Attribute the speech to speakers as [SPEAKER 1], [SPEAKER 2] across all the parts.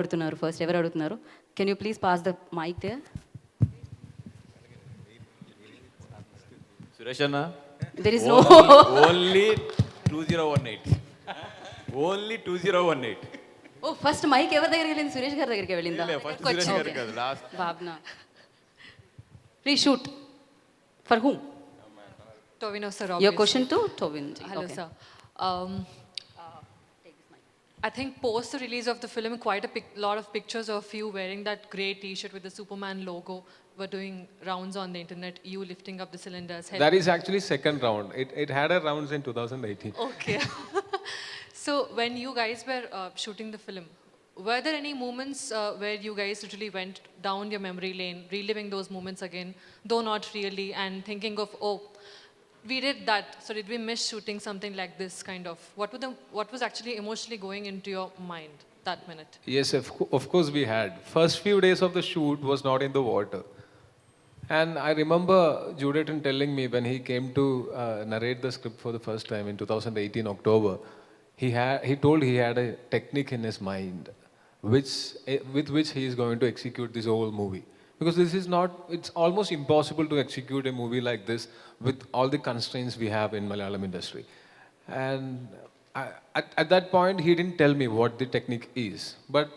[SPEAKER 1] అడుగుతున్నారు ఫస్ట్ ఎవరు అడుగుతున్నారు? Can you please pass the mic there?
[SPEAKER 2] Suresh అన్న,
[SPEAKER 1] there is no
[SPEAKER 2] only 2018, only 2018.
[SPEAKER 1] Oh first mic ఎవరి దగ్గరికి వెళ్ళింది? సురేష్ గారి దగ్గరికి వెళ్ళిందా?
[SPEAKER 2] ఫస్ట్ సురేష్ గారు కాదు, లాస్ట్.
[SPEAKER 1] భావన reshoot for whom?
[SPEAKER 3] Tovino sir,
[SPEAKER 1] Your
[SPEAKER 3] obviously.
[SPEAKER 1] question to Tovin ji.
[SPEAKER 3] Hello
[SPEAKER 1] Okay.
[SPEAKER 3] sir. I think post the release of the film, quite a lot of pictures of you wearing that grey T-shirt with the Superman logo were doing rounds on the internet. You lifting up the cylinders.
[SPEAKER 4] That is actually second round. It had a rounds in 2018.
[SPEAKER 3] Okay. So when you guys were shooting the film, were there any moments where you guys literally went down your memory lane, reliving those moments again, though not really, and thinking of, oh, we did that, so did we miss shooting something like this, kind of? What was actually emotionally going into your mind that minute?
[SPEAKER 4] Yes, of course we had. First few days of the shoot was not in the water. And I remember Jude Anthany telling me when he came to narrate the script for the first time in 2018 October, he told he had a technique in his mind with which he is going to execute this whole movie. Because this is not, it's almost impossible to execute a movie like this with all the constraints we have in Malayalam industry. And at that point, he didn't tell me what the technique is, but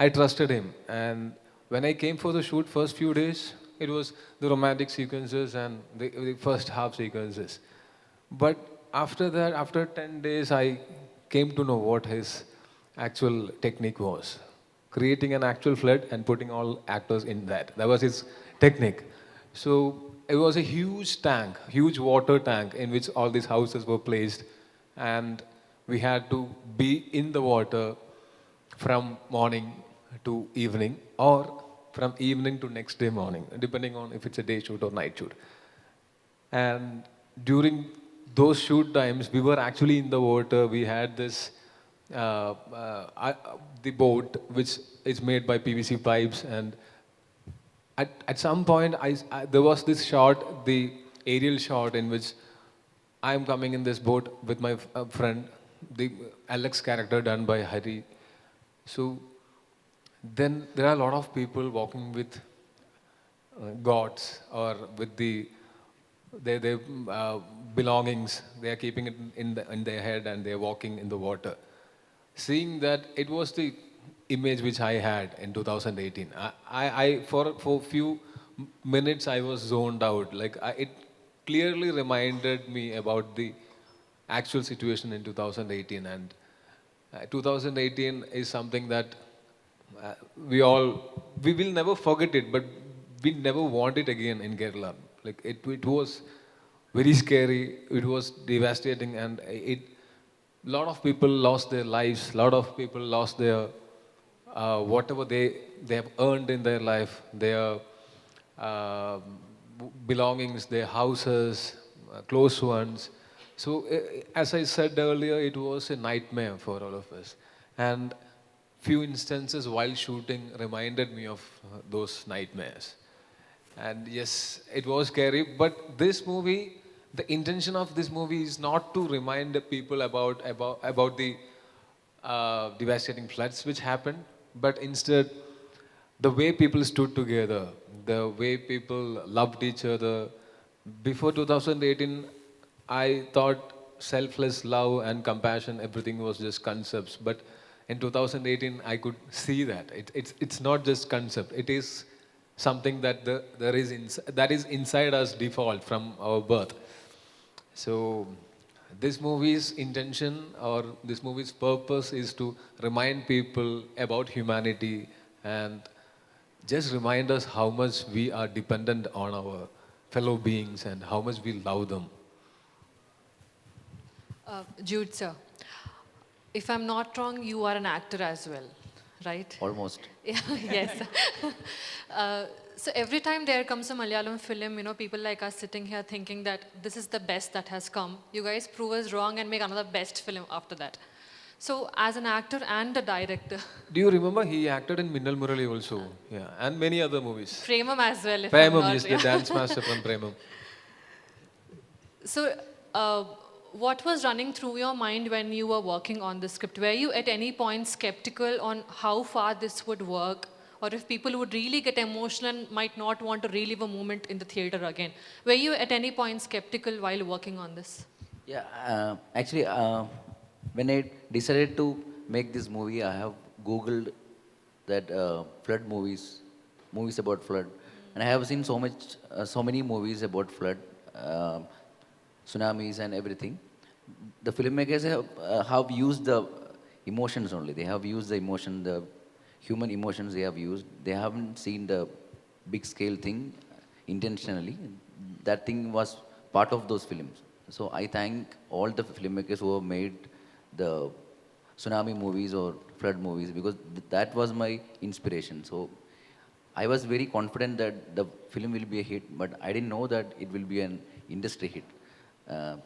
[SPEAKER 4] I trusted him. And when I came for the shoot, first few days, it was the romantic sequences and the first half sequences. But after that, after 10 days, I came to know what his actual technique was. Creating an actual flood and putting all actors in that. That was his technique. So it was a huge tank, huge water tank in which all these houses were placed. And we had to be in the water from morning to evening or from evening to next day morning, depending on if it's a day shoot or night shoot. And during those shoot times, we were actually in the water. We had this the boat, which is made by PVC pipes, and at some point, there was this shot, the aerial shot, in which I am coming in this boat with my friend, the Alex character done by Hari. So then there are a lot of people walking with gods or with their belongings. They are keeping it in their head and they are walking in the water. Seeing that, it was the image which I had in 2018. I for few minutes I was zoned out. Like it clearly reminded me about the actual situation in 2018. And 2018 is something that we will never forget it, but we never want it again in Kerala. Like it was very scary. It was devastating, and lot of people lost their lives. Lot of people lost their whatever they have earned in their life, their belongings, their houses, close ones. So as I said earlier, it was a nightmare for all of us. And few instances while shooting reminded me of those nightmares. And yes, it was scary. But this movie, the intention of this movie is not to remind the people about the devastating floods which happened, but instead the way people stood together, the way people loved each other. Before 2018, I thought selfless love and compassion, everything was just concepts. But in 2018, I could see that it's not just concept. It is something that that is inside us default from our birth. So this movie's intention or this movie's purpose is to remind people about humanity and just remind us how much we are dependent on our fellow beings and how much we love them.
[SPEAKER 3] Jude sir, if I'm not wrong, you are an actor as well, right?
[SPEAKER 2] Almost.
[SPEAKER 3] Yeah, yes. So every time there comes a Malayalam film, people like us sitting here thinking that this is the best that has come. You guys prove us wrong and make another best film after that. So as an actor and a director.
[SPEAKER 4] Do you remember he acted in Minnal Murali also? Yeah, and many other movies.
[SPEAKER 3] Premam as well. If
[SPEAKER 4] Premam
[SPEAKER 3] I'm not,
[SPEAKER 4] is the dance master from Premam.
[SPEAKER 3] So what was running through your mind when you were working on the script? Were you at any point skeptical on how far this would work? Or if people would really get emotional and might not want to relive a moment in the theater again? Were you at any point skeptical while working on this?
[SPEAKER 5] Yeah, actually, when I decided to make this movie, I have Googled that flood movies, movies about flood, and I have seen so many movies about flood, tsunamis and everything. The filmmakers have used the emotions only. They have used the emotion, the human emotions they have used. They haven't seen the big scale thing intentionally. That thing was part of those films. So I thank all the filmmakers who have made the tsunami movies or flood movies because that was my inspiration. So I was very confident that the film will be a hit, but I didn't know that it will be an industry hit. Uh,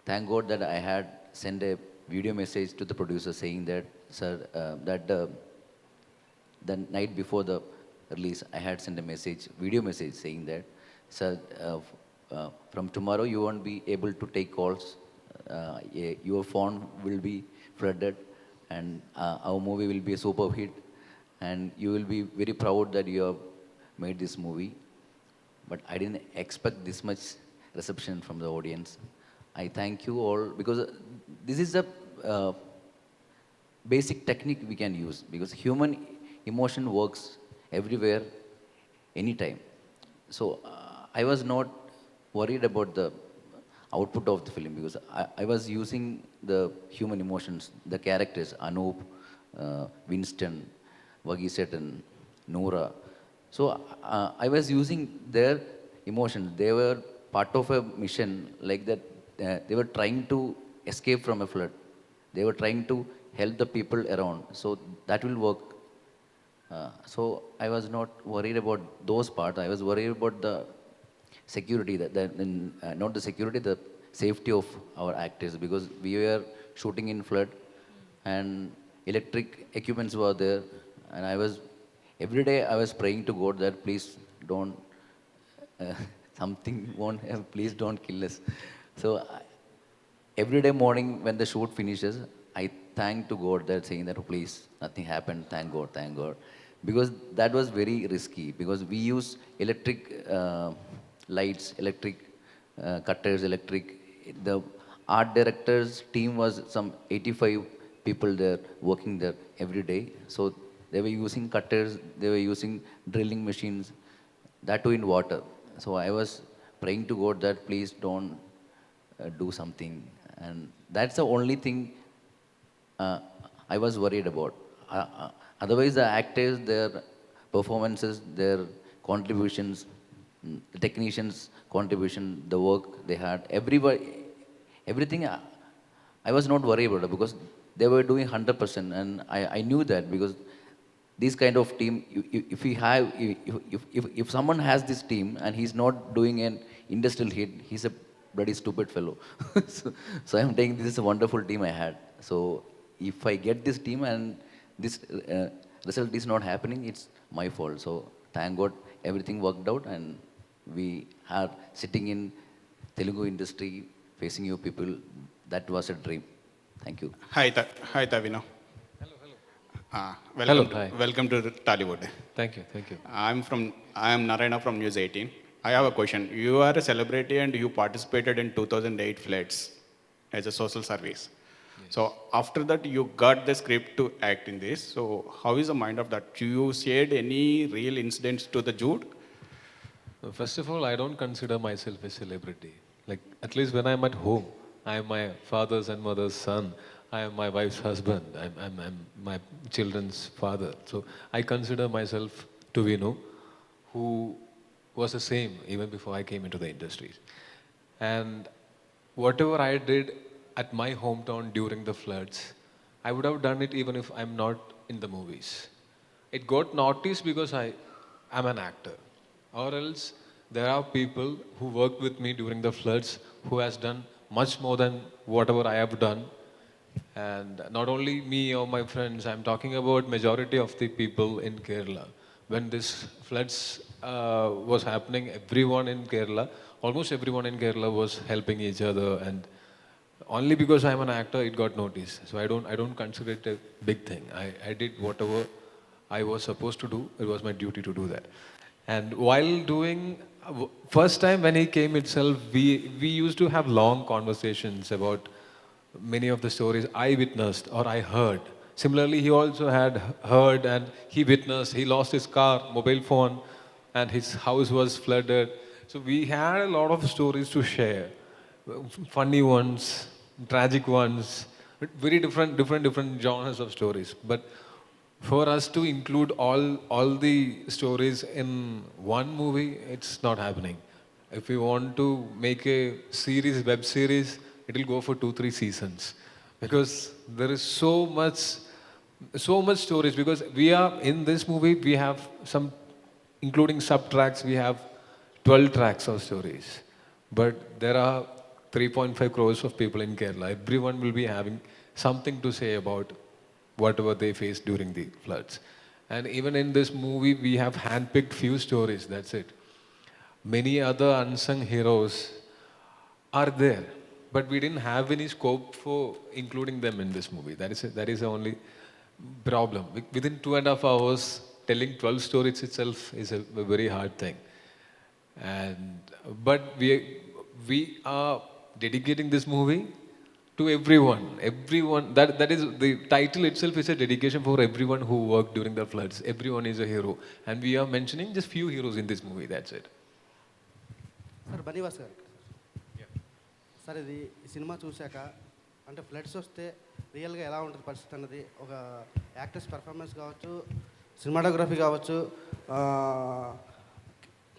[SPEAKER 5] Thank God that I had sent a video message to the producer saying that, sir, the night before the release, I had sent a message, video message saying that, sir, from tomorrow you won't be able to take calls. Your phone will be flooded, and our movie will be a super hit, and you will be very proud that you have made this movie. But I didn't expect this much reception from the audience. I thank you all because this is the basic technique we can use because human emotion works everywhere, anytime. So I was not worried about the output of the film because I was using the human emotions, the characters, Anup, Winston, Varghese and Noora. So I was using their emotions. They were part of a mission like that. They were trying to escape from a flood. They were trying to help the people around. So that will work. So I was not worried about those parts. I was worried about the security, not the security, the safety of our actors because we were shooting in flood and electric equipments were there. And every day I was praying to God that please don't, something won't have, please don't kill us. So every day morning when the shoot finishes, I thank to God that saying that, oh, please, nothing happened, thank God, thank God. Because that was very risky because we use electric lights, electric cutters, the art director's team was some 85 people there working there every day. So they were using cutters, they were using drilling machines, that too in water. So I was praying to God that please don't do something. And that's the only thing I was worried about. Otherwise, the actors, their performances, their contributions, the technicians' contribution, the work they had, everything, I was not worried about it because they were doing 100%. And I knew that because this kind of team, if someone has this team and he's not doing an industrial hit, he's a bloody stupid fellow. so I'm saying this is a wonderful team I had. So if I get this team and this result is not happening, it's my fault. So thank God everything worked out and we are sitting in Telugu industry facing you people. That was a dream. Thank you.
[SPEAKER 6] Hi, Tovino.
[SPEAKER 4] Hello, hi.
[SPEAKER 6] Welcome to Tollywood.
[SPEAKER 4] Thank you, thank you.
[SPEAKER 6] I am Narein from News 18. I have a question. You are a celebrity and you participated in 2008 floods as a social service. Yes. So after that, you got the script to act in this. So how is the mind of that? Do you shared any real incidents to the Jude?
[SPEAKER 4] First of all, I don't consider myself a celebrity. Like, at least when I'm at home, I am my father's and mother's son. I am my wife's husband. I'm my children's father. So I consider myself Tovino, who was the same even before I came into the industry. And whatever I did at my hometown during the floods, I would have done it even if I'm not in the movies. It got noticed because I'm an actor. Or else there are people who worked with me during the floods who has done much more than whatever I have done. And not only me or my friends, I'm talking about majority of the people in Kerala. When this floods was happening, everyone in Kerala, almost everyone in Kerala was helping each other and only because I'm an actor, it got noticed. So I don't consider it a big thing. I did whatever I was supposed to do. It was my duty to do that. And while doing, first time when he came itself, we used to have long conversations about many of the stories I witnessed or I heard. Similarly, he also had heard and he witnessed, he lost his car, mobile phone, and his house was flooded. So we had a lot of stories to share. Funny ones, tragic ones, very different genres of stories. But for us to include all the stories in one movie, it's not happening. If we want to make a series, web series, it will go for 2-3 seasons, because there is so much stories. Because we are in this movie, we have some, including sub tracks, we have 12 tracks of stories. But there are 3.5 crores of people in Kerala. Everyone will be having something to say about whatever they faced during the floods. And even in this movie, we have handpicked few stories, that's it. Many other unsung heroes are there, but we didn't have any scope for including them in this movie. That is the only problem. Within 2.5 hours, telling 12 stories itself is a very hard thing. But we are dedicating this movie to everyone. That is, the title itself is a dedication for everyone who worked during the floods. Everyone is a hero, and we are mentioning just few heroes in this movie. That's it.
[SPEAKER 7] Sir Bunny Vas గారు, sir ఇది ఈ cinema చూశాక అంటే floods వస్తే రియల్గా ఎలా ఉంటుంది పరిస్థితి అన్నది, ఒక యాక్టర్స్ పెర్ఫార్మెన్స్ కావచ్చు, సినిమాటోగ్రఫీ కావచ్చు,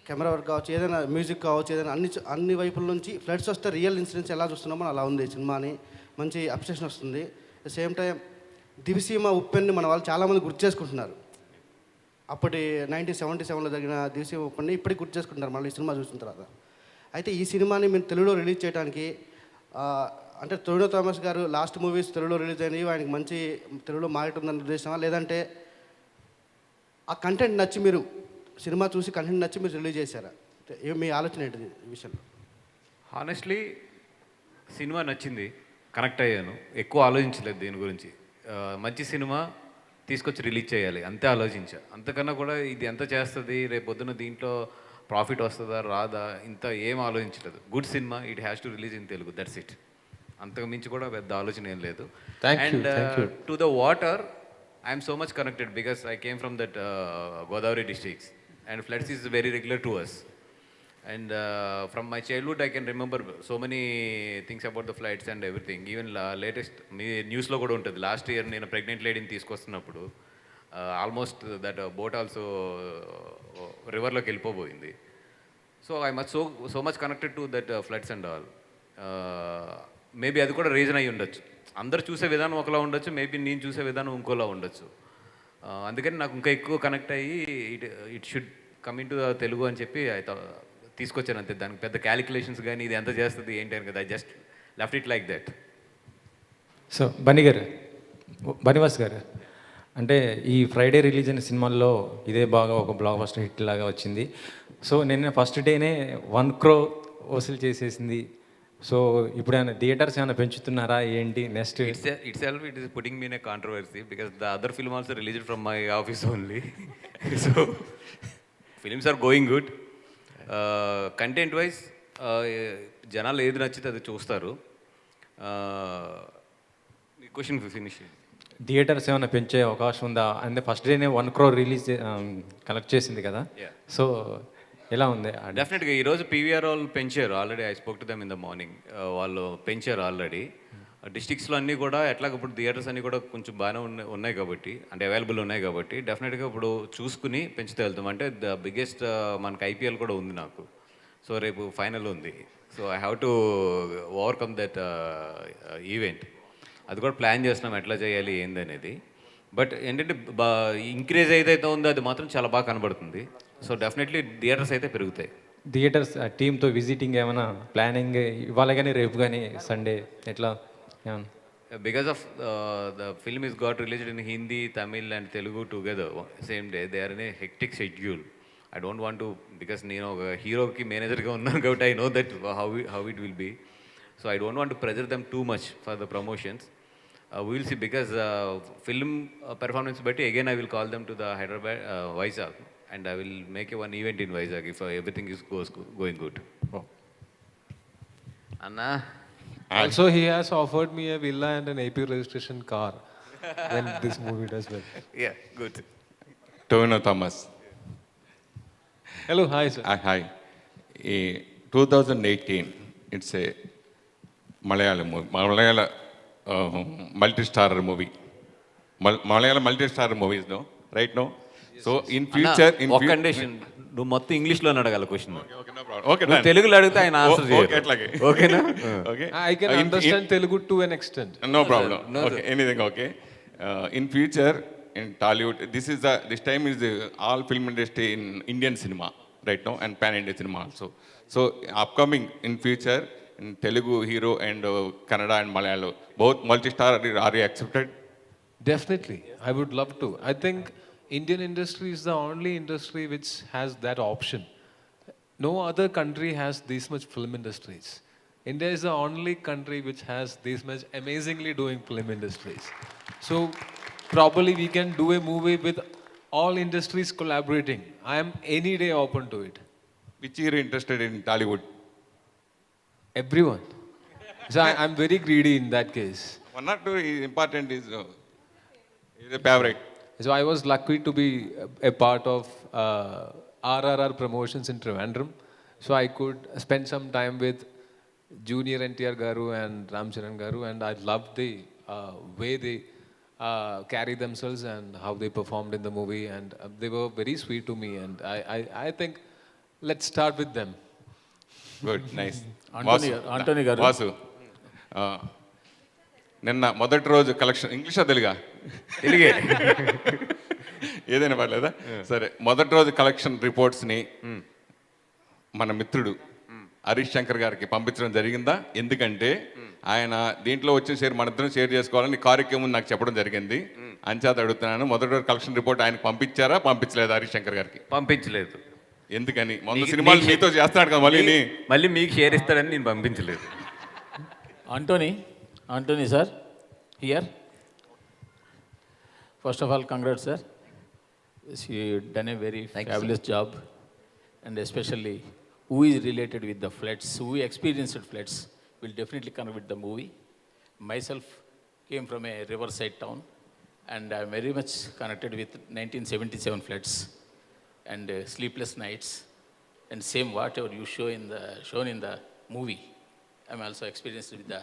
[SPEAKER 7] కెమెరా వర్క్ కావచ్చు, ఏదైనా మ్యూజిక్ కావచ్చు, ఏదైనా అన్ని వైపుల నుంచి ఫ్లడ్స్ వస్తే రియల్ ఇన్సిడెంట్స్ ఎలా చూస్తున్నామో అలా ఉంది సినిమాని. మంచి అప్రిషియేషన్ వస్తుంది. At the same time Diviseema ఉప్పెన్ని మన వాళ్ళు చాలామంది గుర్తు చేసుకుంటున్నారు. అప్పటి 1977లో జరిగిన దివిసీమ ఉప్పెన్ని ఇప్పటికి గుర్తు చేసుకుంటున్నారు మళ్ళీ ఈ సినిమా చూసిన తర్వాత. అయితే ఈ సినిమాని మేము తెలుగులో రిలీజ్ చేయడానికి అంటే టొవినో థామస్ గారు లాస్ట్ మూవీస్ తెలుగులో రిలీజ్ అయినవి ఆయనకి మంచి తెలుగులో మారుతుందని ఉద్దేశమా, లేదంటే ఆ కంటెంట్ నచ్చి మీరు సినిమా చూసి కంటెంట్ నచ్చి మీరు రిలీజ్ చేశారా? మీ ఆలోచన ఏంటిది ఈ విషయంలో?
[SPEAKER 2] హానెస్ట్లీ సినిమా నచ్చింది, కనెక్ట్ అయ్యాను, ఎక్కువ ఆలోచించలేదు దీని గురించి. మంచి సినిమా తీసుకొచ్చి రిలీజ్ చేయాలి అంతే ఆలోచించా. అంతకన్నా కూడా ఇది ఎంత చేస్తుంది, రేపు పొద్దున్న దీంట్లో ప్రాఫిట్ వస్తుందా రాదా ఇంత ఏం ఆలోచించలేదు. Good cinema, it has to release in Telugu, that's it. అంతకు మించి కూడా పెద్ద ఆలోచన ఏం లేదు. And to the water I'm so much connected because I came from that Godavari districts and floods is very regular to us. And from my childhood I can remember so many things about the floods and everything. Even latest me news lo kuda untadi. Last year nenu pregnant lady ni తీసుకొస్తున్నప్పుడు almost that boat also river loki వెళ్ళిపోయింది. So I must so much connected to that floods and all. Maybe అది కూడా reason అయి ఉండొచ్చు. అందరు చూసే విధానం ఒకలా ఉండొచ్చు, మేబీ నేను చూసే విధానం ఇంకోలా ఉండొచ్చు. అందుకని నాకు ఇంకా ఎక్కువ కనెక్ట్ అయ్యి it should come in to Telugu అని చెప్పి తీసుకొచ్చాను అంతే. దానికి పెద్ద క్యాలిక్యులేషన్స్ కానీ ఇది ఎంత చేస్తుంది ఏంటి అని కదా, I just left it like that.
[SPEAKER 8] So Bunny Vas గారు, అంటే ఈ ఫ్రైడే రిలీజ్ అయిన సినిమాల్లో ఇదే బాగా ఒక బ్లాక్ బస్టర్ హిట్ లాగా వచ్చింది. సో నిన్న ఫస్ట్ డేనే 1 crore వసూలు చేసేసింది. సో ఇప్పుడు ఏమైనా థియేటర్స్ ఏమైనా పెంచుతున్నారా ఏంటి next?
[SPEAKER 2] Itself it is putting me in a controversy because the other film also released from my office only. So films are going good. Content wise జనాలు ఏది నచ్చితే అది చూస్తారు. Question finish.
[SPEAKER 8] థియేటర్స్ ఏమైనా పెంచే అవకాశం ఉందా? అంటే ఫస్ట్ డేనే 1 crore రిలీజ్ కలెక్ట్ చేసింది కదా, సో ఎలా ఉంది?
[SPEAKER 2] డెఫినెట్గా ఈరోజు పీవీఆర్ వాళ్ళు పెంచారు already. I spoke to them in the morning. వాళ్ళు పెంచారు ఆల్రెడీ. డిస్ట్రిక్ట్స్లో అన్నీ కూడా ఎట్లాగ ఇప్పుడు థియేటర్స్ అన్నీ కూడా కొంచెం బాగానే ఉన్నాయి కాబట్టి, అంటే అవైలబుల్ ఉన్నాయి కాబట్టి డెఫినెట్గా ఇప్పుడు చూసుకుని పెంచుతూ వెళ్తాం. అంటే ద బిగ్గెస్ట్ మనకి ఐపీఎల్ కూడా ఉంది నాకు. సో రేపు ఫైనల్ ఉంది. So I have to overcome that event. అది కూడా ప్లాన్ చేస్తున్నాం ఎట్లా చేయాలి ఏందనేది. బట్ ఏంటంటే ఇంక్రీజ్ ఏదైతే ఉందో అది మాత్రం చాలా బాగా కనబడుతుంది. సో డెఫినెట్లీ థియేటర్స్ అయితే పెరుగుతాయి.
[SPEAKER 8] థియేటర్స్ టీమ్తో విజిటింగ్ ఏమైనా ప్లానింగ్ ఇవాళ కానీ రేపు కానీ సండే ఎట్లా ఏమన్నా?
[SPEAKER 2] Because of the film is got released in Hindi, Tamil and Telugu together same day. They are in a hectic schedule. I don't want to, because నేను ఒక హీరోకి మేనేజర్గా ఉన్నాను కాబట్టి I know that how it will be. So I don't want to pressure them too much for the promotions. We will see, because film performance batti again I will call them to the Hyderabad, Vizag, and I will make one event in Vizag if everything is going good. Anna,
[SPEAKER 4] Also, he has offered me a villa and an AP registration car when this movie does well.
[SPEAKER 2] yeah, good.
[SPEAKER 9] Tovino Thomas.
[SPEAKER 4] Hello, hi sir.
[SPEAKER 9] Hi. 2018, it's a Malayalam movie, Malayalam multi-star movie. Malayalam multi-star movies, no? Right now? So in future...
[SPEAKER 2] ఒక condition, నువ్వు మొత్తం ఇంగ్లీష్లో అడగాల question.
[SPEAKER 9] Okay, no problem. Okay,
[SPEAKER 2] నువ్వు
[SPEAKER 9] done.
[SPEAKER 2] తెలుగులో అడిగితే ఆయన answer
[SPEAKER 9] Okay,
[SPEAKER 2] చేయరు.
[SPEAKER 9] అట్లాగే.
[SPEAKER 2] ఓకేనా?
[SPEAKER 9] Okay.
[SPEAKER 4] I can understand Telugu to an extent.
[SPEAKER 9] No problem.
[SPEAKER 2] No,
[SPEAKER 9] Okay, anything okay. In future, in Tollywood, this time is all film industry in Indian cinema right now and pan-India cinema also. So upcoming in future, in Telugu hero and Kannada and Malayalam, both multi-star are you accepted?
[SPEAKER 4] Definitely, I would love to. I think Indian industry is the only industry which has that option. No other country has this much film industries. India is the only country which has this much amazingly doing film industries. So probably we can do a movie with all industries collaborating. I am any day open to it.
[SPEAKER 9] Which you are interested in Tollywood?
[SPEAKER 4] Everyone. So I'm very greedy in that case.
[SPEAKER 9] One or two is important is a favorite.
[SPEAKER 4] So I was lucky to be a part of RRR promotions in Trivandrum. So I could spend some time with Junior NTR Garu and Ram Charan Garu, and I loved the way they carry themselves and how they performed in the movie, and they were very sweet to me, and I think let's start with them.
[SPEAKER 9] Good, nice.
[SPEAKER 10] Antony garu.
[SPEAKER 9] Vasu. నిన్న మొదటి రోజు collection ఇంగ్లీషా తెలుగా?
[SPEAKER 2] తెలుగే.
[SPEAKER 9] ఏదైనా పర్లేదా? సరే, మొదటి రోజు collection రిపోర్ట్స్ని మన మిత్రుడు హరీష్ శంకర్ గారికి పంపించడం జరిగిందా? ఎందుకంటే ఆయన దీంట్లో వచ్చిన షేర్ మన ఇద్దరం షేర్ చేసుకోవాలని కార్యక్రమం నాకు చెప్పడం జరిగింది. అంచేత అడుగుతున్నాను, మొదటి రోజు కలెక్షన్ రిపోర్ట్ ఆయనకు పంపించారా, పంపించలేదా హరీష్ శంకర్ గారికి?
[SPEAKER 2] పంపించలేదు.
[SPEAKER 9] ఎందుకని? మొన్న సినిమాలు మీతో చేస్తున్నాడు కదా, మళ్ళీ
[SPEAKER 2] మీకు షేర్ ఇస్తాడని నేను పంపించలేదు.
[SPEAKER 10] Antony sir, here. First of all, congrats sir. You done a very fabulous job, and especially who is related with the floods, who experienced floods, will definitely connect with the movie. Myself came from a riverside town, and I am very much connected with 1977 floods and sleepless nights, and same whatever you shown in the movie. I am also experienced with the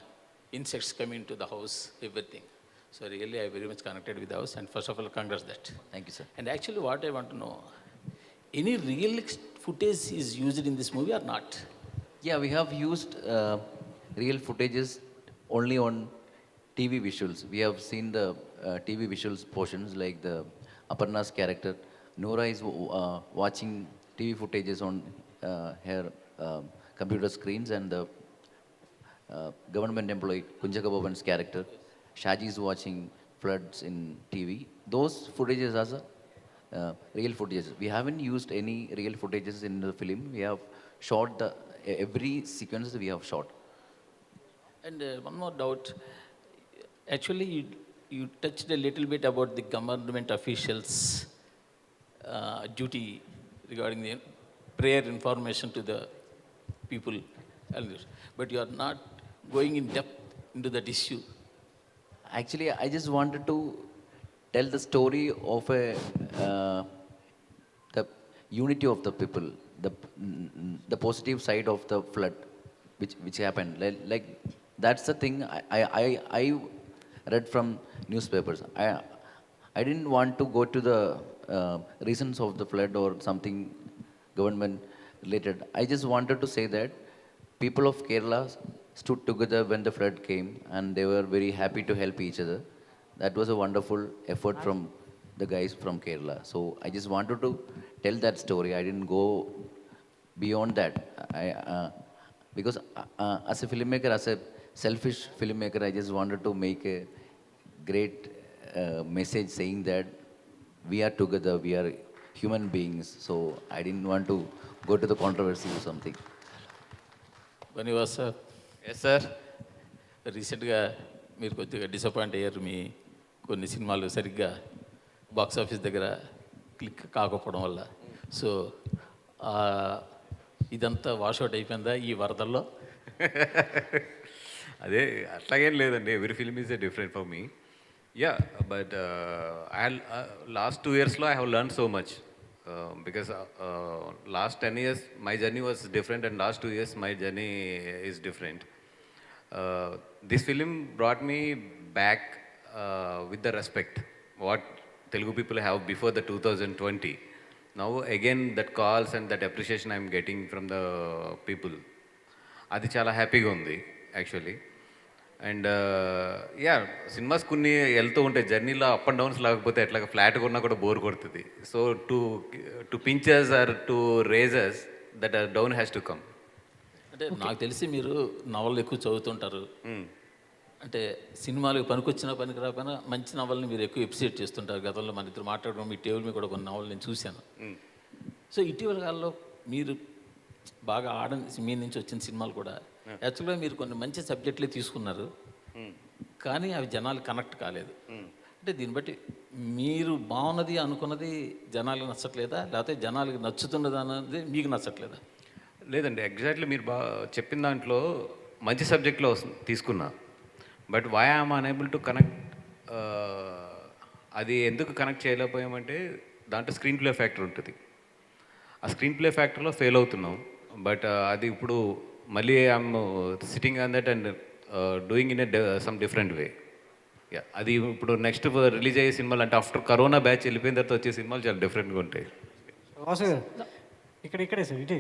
[SPEAKER 10] insects coming into the house, everything. So really, I very much connected with the house. And first of all, congrats that.
[SPEAKER 5] Thank you, sir.
[SPEAKER 10] And actually, what I want to know, any real footage is used in this movie or not?
[SPEAKER 5] Yeah, we have used real footages only on TV visuals. We have seen the TV visuals portions, like the Aparna's character. Nora is watching TV footages on her computer screens, and the government employee Kunchako Boban's character Shaji is watching floods in TV. Those footages are real footages. We haven't used any real footages in the film. We have shot every sequence we have shot.
[SPEAKER 10] And one more doubt. Actually, you touched a little bit about the government officials' duty regarding the prayer information to the people. But you are not going in depth into that issue.
[SPEAKER 5] Actually, I just wanted to tell the story of the unity of the people, the positive side of the flood, which happened. Like that's the thing I read from newspapers. I didn't want to go to the reasons of the flood or something government related. I just wanted to say that people of Kerala stood together when the flood came, and they were very happy to help each other. That was a wonderful effort from the guys from Kerala. So I just wanted to tell that story. I didn't go beyond that. Because as a filmmaker, as a selfish filmmaker, I just wanted to make a great message saying that we are together, we are human beings. So I didn't want to go to the controversy or something.
[SPEAKER 10] When you were, sir.
[SPEAKER 2] Yes, sir.
[SPEAKER 10] రీసెంట్గా మీరు కొద్దిగా disappoint అయ్యారు, మీ కొన్ని సినిమాలు సరిగ్గా box office దగ్గర click కాకపోవడం వల్ల. సో ఇదంతా వాషౌట్ అయిపోయిందా ఈ వరదల్లో?
[SPEAKER 2] అదే అట్లాగేం లేదండి, every film is different for me. Yeah, but I last 2 yearsలో I have learn so much because last 10 years my journey was different and last 2 years my journey is different. This film brought me back with the respect what Telugu people have before the 2020. Now again that calls and that appreciation I am getting from the people. అది చాలా హ్యాపీగా ఉంది actually. And yeah, cinemas కొన్ని వెళ్తూ ఉంటాయి జర్నీలో, up and downs లేకపోతే ఎట్లాగా ఫ్లాట్గా ఉన్నా కూడా బోర్ కొడుతుంది. So two pinchers or two raisers that down has to come.
[SPEAKER 10] అంటే నాకు తెలిసి మీరు నవళ్ళు ఎక్కువ చదువుతుంటారు. అంటే సినిమాలకు పనికొచ్చినా పనికి రాకపోయినా మంచి నవల్ని మీరు ఎక్కువ ఎప్రిషియేట్ చేస్తుంటారు. గతంలో మన ఇద్దరు మాట్లాడడం మీ టేబుల్ మీద కూడా కొన్ని నవలు నేను చూశాను. సో ఇటీవల కాలంలో మీరు బాగా మీ నుంచి వచ్చిన సినిమాలు కూడా యాక్చువల్గా మీరు కొన్ని మంచి సబ్జెక్టులే తీసుకున్నారు, కానీ అవి జనాలు కనెక్ట్ కాలేదు. అంటే దీన్ని బట్టి మీరు బాగున్నది అనుకున్నది జనాలకు నచ్చట్లేదా, లేకపోతే జనాలకి నచ్చుతున్నది అన్నది మీకు నచ్చట్లేదా?
[SPEAKER 2] లేదండి, ఎగ్జాక్ట్లీ మీరు బాగా చెప్పిన దాంట్లో మంచి సబ్జెక్ట్లో తీసుకున్నా. But why I'm unable to connect, అది ఎందుకు కనెక్ట్ చేయలేకపోయామంటే దాంట్లో స్క్రీన్ ప్లే ఫ్యాక్టర్ ఉంటుంది. ఆ స్క్రీన్ ప్లే ఫ్యాక్టర్లో ఫెయిల్ అవుతున్నాం. బట్ అది ఇప్పుడు మళ్ళీ I'm sitting on that and doing in some different way. Yeah, అది ఇప్పుడు నెక్స్ట్ రిలీజ్ అయ్యే సినిమాలు అంటే ఆఫ్టర్ కరోనా బ్యాచ్ వెళ్ళిపోయిన తర్వాత వచ్చే సినిమాలు చాలా డిఫరెంట్గా ఉంటాయి.
[SPEAKER 11] ఇక్కడే సార్ ఇటు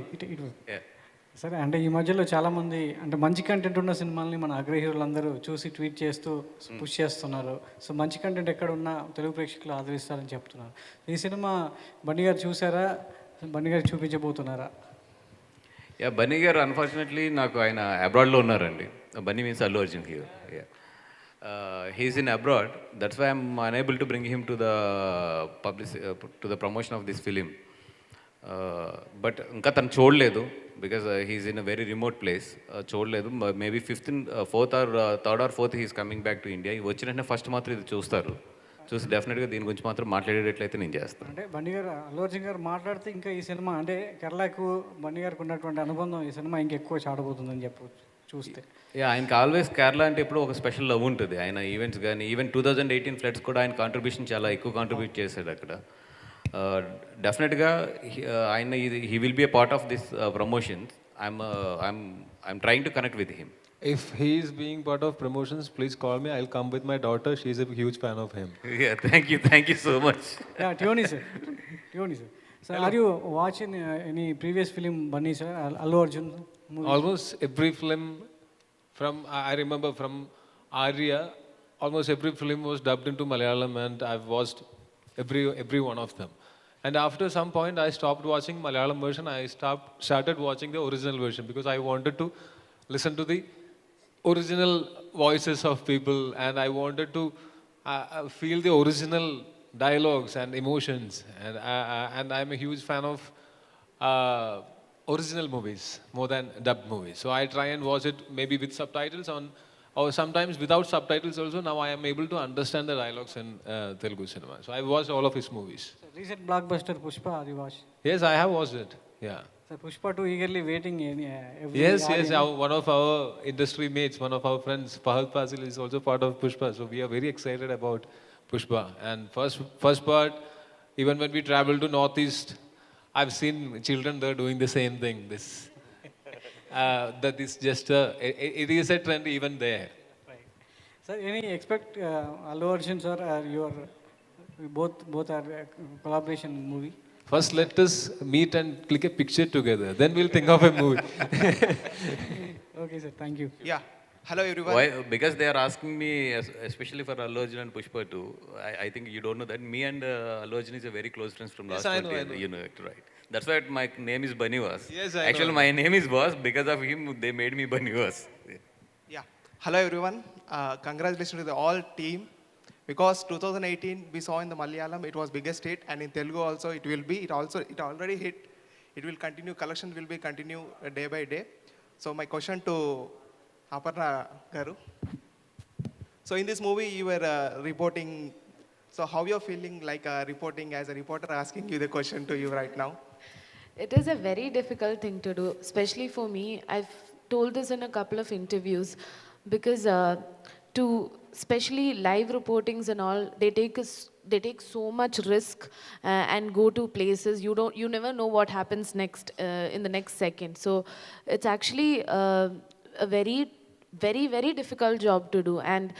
[SPEAKER 11] సరే. అంటే ఈ మధ్యలో చాలామంది అంటే మంచి కంటెంట్ ఉన్న సినిమాల్ని మన అగ్ర హీరోలందరూ చూసి ట్వీట్ చేస్తూ పుష్ చేస్తున్నారు. సో మంచి కంటెంట్ ఎక్కడ ఉన్నా తెలుగు ప్రేక్షకులు ఆదరిస్తారని చెప్తున్నారు. ఈ సినిమా బన్నీ గారు చూసారా, బన్నీ గారు చూపించబోతున్నారా?
[SPEAKER 2] యా, బన్నీ గారు అన్ఫార్చునేట్లీ నాకు ఆయన అబ్రాడ్లో ఉన్నారండి. Bunny means Allu Arjun hero. Yeah, he's in abroad, that's why I'm unable to bring him to the promotion of this film. But ఇంకా తను చూడలేదు because he's in a very remote place, చూడలేదు. Maybe 4th or 3rd or 4th he's coming back to India. వచ్చినట్టే first మాత్రం ఇది చూస్తారు, చూసి డెఫినెట్గా దీని గురించి మాత్రం మాట్లాడేటట్లయితే నేను చేస్తాను.
[SPEAKER 11] అంటే బన్నీ గారు అల్లు అర్జున్ గారు మాట్లాడితే ఇంకా ఈ సినిమా అంటే కేరళకు బన్నీ గారికి ఉన్నటువంటి అనుబంధం ఈ సినిమా ఇంకెక్కువ చాడబోతుందని చెప్పవచ్చు చూస్తే.
[SPEAKER 2] యా, ఆయనకి ఆల్వేస్ కేరళ అంటే ఎప్పుడు ఒక స్పెషల్ లవ్ ఉంటుంది. ఆయన ఈవెంట్స్ కానీ ఈవెన్ 2018 ఫ్లడ్స్ కూడా ఆయన కాంట్రిబ్యూషన్ చాలా ఎక్కువ కాంట్రిబ్యూట్ చేశాడు అక్కడ. డెఫినెట్గా ఆయన he will be a part of this promotions. I'm trying to connect with him.
[SPEAKER 4] If he is being part of promotions, please call me. I'll come with my daughter. She's a huge fan of him.
[SPEAKER 2] Yeah, thank you so much.
[SPEAKER 11] Yeah, Tioni sir. So are you watching any previous film Bunny sir, Allu Arjun movies?
[SPEAKER 4] Almost every film from, I remember from Arya, almost every film was dubbed into Malayalam and I've watched every one of them. And after some point I stopped watching Malayalam version. I started watching the original version because I wanted to listen to the original voices of people and I wanted to feel the original dialogues and emotions, and I'm a huge fan of original movies more than dubbed movies. So I try and watch it maybe with subtitles on, or sometimes without subtitles also. Now I am able to understand the dialogues in Telugu cinema. So I watched all of his movies.
[SPEAKER 11] So recent blockbuster Pushpa, have you watched?
[SPEAKER 4] Yes, I have watched it. Yeah.
[SPEAKER 11] So Pushpa 2 eagerly waiting every
[SPEAKER 4] Yes. One of our industry mates, one of our friends, Fahad Fazil, is also part of Pushpa. So we are very excited about Pushpa. And first part, even when we travel to Northeast, I've seen children there doing the same thing. That is just it is a trend even there.
[SPEAKER 11] Right. Sir, any expect Allu Arjun sir, your both are collaboration movie?
[SPEAKER 4] First, let us meet and click a picture together. Then we'll think of a movie.
[SPEAKER 11] Okay, sir. Thank you.
[SPEAKER 12] Yeah. Hello, everyone.
[SPEAKER 2] Why? Because they are asking me, especially for Allu Arjun and Pushpa too. I think you don't know that. Me and Allu Arjun is a very close friends from last 20 years. You know it, right? That's why my name is Banivas.
[SPEAKER 4] Yes, I
[SPEAKER 2] Actually,
[SPEAKER 4] know.
[SPEAKER 2] my name is Boss. Because of him, they made me Banivas.
[SPEAKER 12] Yeah. Hello, everyone. Congratulations to the all team. Because 2018 we saw in the Malayalam, it was biggest hit, and in Telugu also it will be. It already hit. It will continue. Collection will be continue day by day. So my question to Aparna garu. So in this movie, you were reporting. So how you're feeling like reporting as a reporter, asking you the question to you right now?
[SPEAKER 13] It is a very difficult thing to do, especially for me. I've told this in a couple of interviews because to especially live reportings and all, they take so much risk and go to places you never know what happens next in the next second. So it's actually a very difficult job to do. And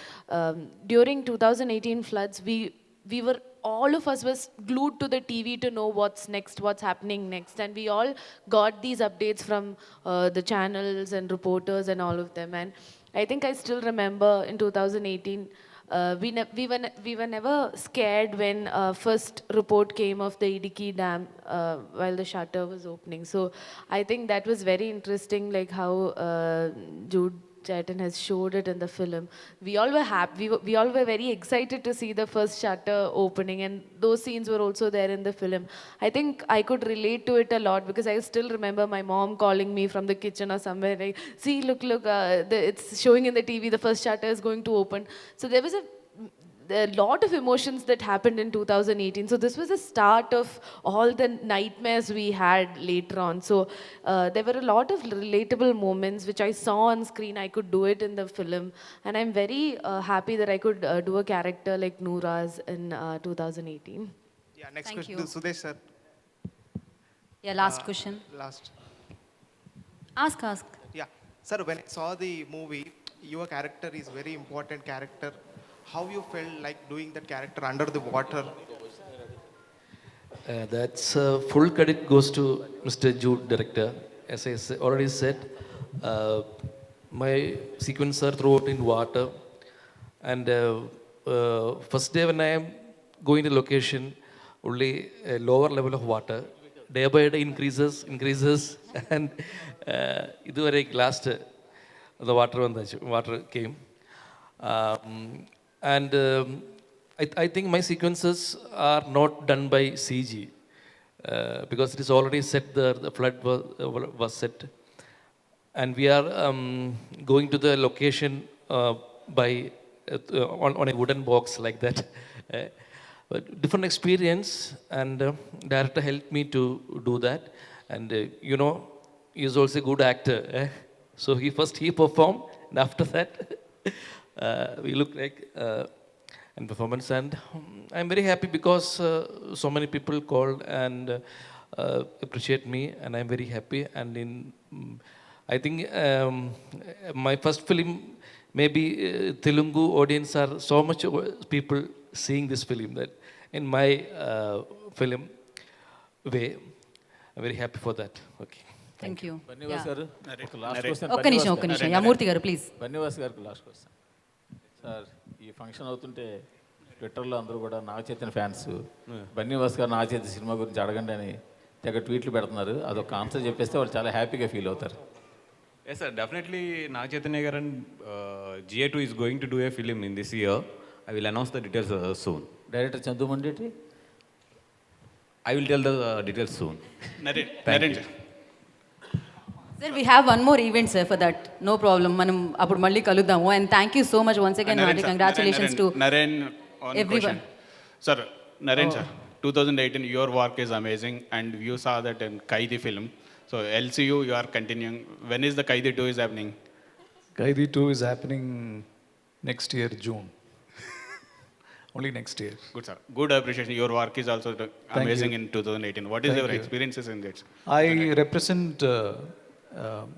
[SPEAKER 13] during 2018 floods, we were, all of us was glued to the TV to know what's next, what's happening next, and we all got these updates from the channels and reporters and all of them. And I think I still remember in 2018, we were never scared when first report came of the Idiki Dam while the shutter was opening. So I think that was very interesting, like how Jude Chaitan has showed it in the film. We all were happy. We all were very excited to see the first shutter opening, and those scenes were also there in the film. I think I could relate to it a lot because I still remember my mom calling me from the kitchen or somewhere, like, "See, look, it's showing in the TV. The first shutter is going to open." So there was a lot of emotions that happened in 2018. So this was the start of all the nightmares we had later on. So there were a lot of relatable moments which I saw on screen. I could do it in the film, and I'm very happy that I could do a character like Nooraz in 2018.
[SPEAKER 12] Yeah, next
[SPEAKER 1] Thank
[SPEAKER 12] question
[SPEAKER 1] you.
[SPEAKER 12] to Sudheesh sir.
[SPEAKER 1] Yeah, last question.
[SPEAKER 12] Last.
[SPEAKER 1] Ask.
[SPEAKER 12] Yeah, sir, when I saw the movie, your character is very important character. How you felt like doing that character under the water?
[SPEAKER 14] That's full credit goes to Mr. Jude, director. As I already said, my sequences are throughout in water. And first day when I am going to location, only a lower level of water. Day by day increases, and iduvarai last the water came. And I think my sequences are not done by CG because it is already set there, the flood was set. And we are going to the location by on a wooden box like that. But different experience, and director helped me to do that. And he is also a good actor. So he performed, and after that we look like in performance. And I'm very happy because so many people called and appreciate me, and I'm very happy. And I think my first film, maybe Telugu audience are so much people seeing this film that in my film way, I'm very happy for that. Okay.
[SPEAKER 1] Thank you.
[SPEAKER 10] Bannivas garu, last
[SPEAKER 12] Narein.
[SPEAKER 10] question.
[SPEAKER 1] ఒక్క నిమిషం. Yeah, మూర్తి గారు please.
[SPEAKER 10] Bannivas గారికి last question. Sir, ఈ function అవుతుంటే ట్విట్టర్లో అందరూ కూడా Naga Chaitanya fans Bunny Vas గారు నాగచైతన్య సినిమా గురించి అడగండి అని తెగ ట్వీట్లు పెడుతున్నారు. అదొక ఆన్సర్ చెప్పేస్తే వాళ్ళు చాలా హ్యాపీగా ఫీల్ అవుతారు.
[SPEAKER 2] Yes, sir. Definitely, Nag Chaitanya Garan, GA2 is going to do a film in this year. I will announce the details soon.
[SPEAKER 10] Director Chandoo Mondeti,
[SPEAKER 2] I will tell the details soon.
[SPEAKER 6] Narein.
[SPEAKER 1] Sir, we have one more event, sir, for that. No problem. మనం అప్పుడు మళ్ళీ కలుద్దాము. And thank you so much once again. Hearty congratulations to
[SPEAKER 6] Narein, one
[SPEAKER 1] everyone.
[SPEAKER 6] question. Sir, Narein sir, 2018, your work is amazing, and you saw that in Kaidi film. So LCU, you are continuing. When is the Kaidi 2 is happening?
[SPEAKER 15] Kaidi 2 is happening next year, June. Only next year.
[SPEAKER 6] Good, sir. Good appreciation. Your work is also amazing in 2018. What is your experiences in that?
[SPEAKER 15] I represent,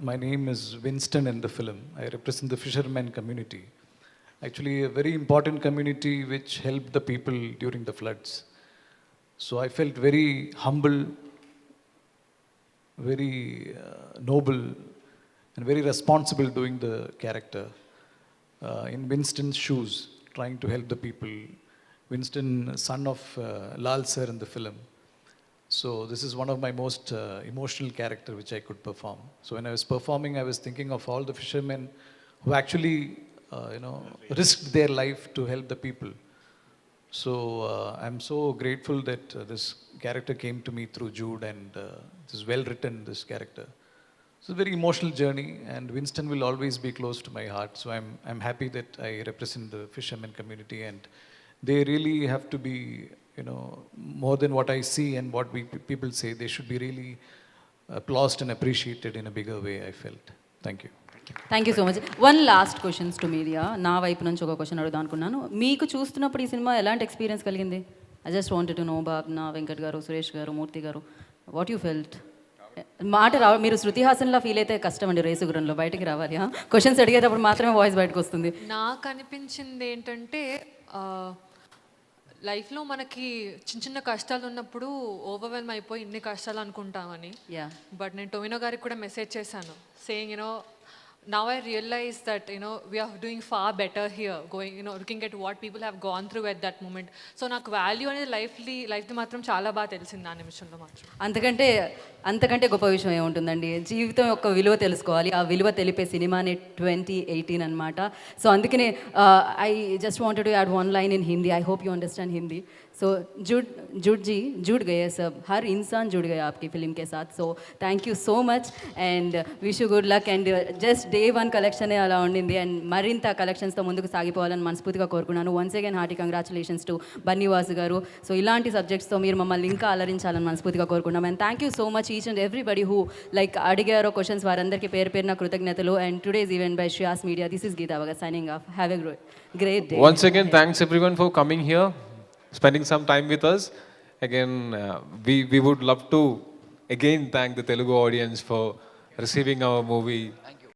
[SPEAKER 15] my name is Winston in the film. I represent the fishermen community. Actually, a very important community which helped the people during the floods. So I felt very humble, very noble, and very responsible doing the character. In Winston's shoes, trying to help the people. Winston, son of Lal sir in the film. So this is one of my most emotional character which I could perform. So when I was performing, I was thinking of all the fishermen who actually, risked their life to help the people. So I'm so grateful that this character came to me through Jude, and this is well written, this character. it's a very emotional journey, and Winston will always be close to my heart. So I'm happy that I represent the fishermen community, and they really have to be, you know, more than what I see and what people say. They should be really applauded and appreciated in a bigger way, I felt. Thank you.
[SPEAKER 1] Thank you so much. One last questions to media. నా వైపు నుంచి ఒక question అడుగుదాం అనుకున్నాను. మీకు చూస్తున్నప్పుడు ఈ cinema ఎలాంటి ఎక్స్పీరియన్స్ కలిగింది? I just wanted to know బాబ్నా, వెంకట్ గారు, సురేష్ గారు, మూర్తి గారు, వాట్ యూ ఫెల్ట్? మాట మీరు శృతి హాసన్లా ఫీల్ అయితే కష్టం అండి రేసుగురంలో, బయటికి రావాలి. క్వశ్చన్స్ అడిగేటప్పుడు మాత్రమే వాయిస్ బయటకు వస్తుంది.
[SPEAKER 3] నాకు అనిపించింది ఏంటంటే లైఫ్లో మనకి చిన్న చిన్న కష్టాలు ఉన్నప్పుడు ఓవర్వెల్మ్ అయిపోయి ఇన్ని కష్టాలు అనుకుంటామని. బట్ నేను టొవినో గారికి కూడా మెసేజ్ చేశాను, saying you know now I realize that, you know, we are doing far better here, going, you know, looking at what people have gone through at that moment. So నాకు value అనేది లైఫ్ది మాత్రం చాలా బాగా తెలిసింది ఆ నిమిషంలో మాత్రం.
[SPEAKER 1] అంతకంటే గొప్ప విషయం ఏముంటుందండి? జీవితం యొక్క విలువ తెలుసుకోవాలి. ఆ విలువ తెలిపే సినిమానే 2018 అనమాట. సో అందుకనే I just wanted to add one line in Hindi. I hope you understand Hindi. So जुड़ गए सब, हर इंसान जुड़ गया आपकी फिल्म के साथ. So thank you so much and wish you good luck. And just day 1 కలెక్షనే అలా ఉండింది అండ్ మరింత కలెక్షన్స్తో ముందుకు సాగిపోవాలని మనస్ఫూర్తిగా కోరుకున్నాను. Once again hearty congratulations to Bunny Vasu గారు. సో ఇలాంటి సబ్జెక్ట్స్తో మీరు మమ్మల్ని ఇంకా అలరించాలని మనస్ఫూర్తిగా కోరుకున్నాం. And thank you so much each and everybody who like అడిగారో క్వశ్చన్స్, వారందరికీ పేరున కృతజ్ఞతలు. And today's event by Shreyas media. This is Geetha వగ signing off. Have a great day.
[SPEAKER 4] Once again, thanks everyone for coming here, spending some time with us. Again, we would love to again thank the Telugu audience for receiving our movie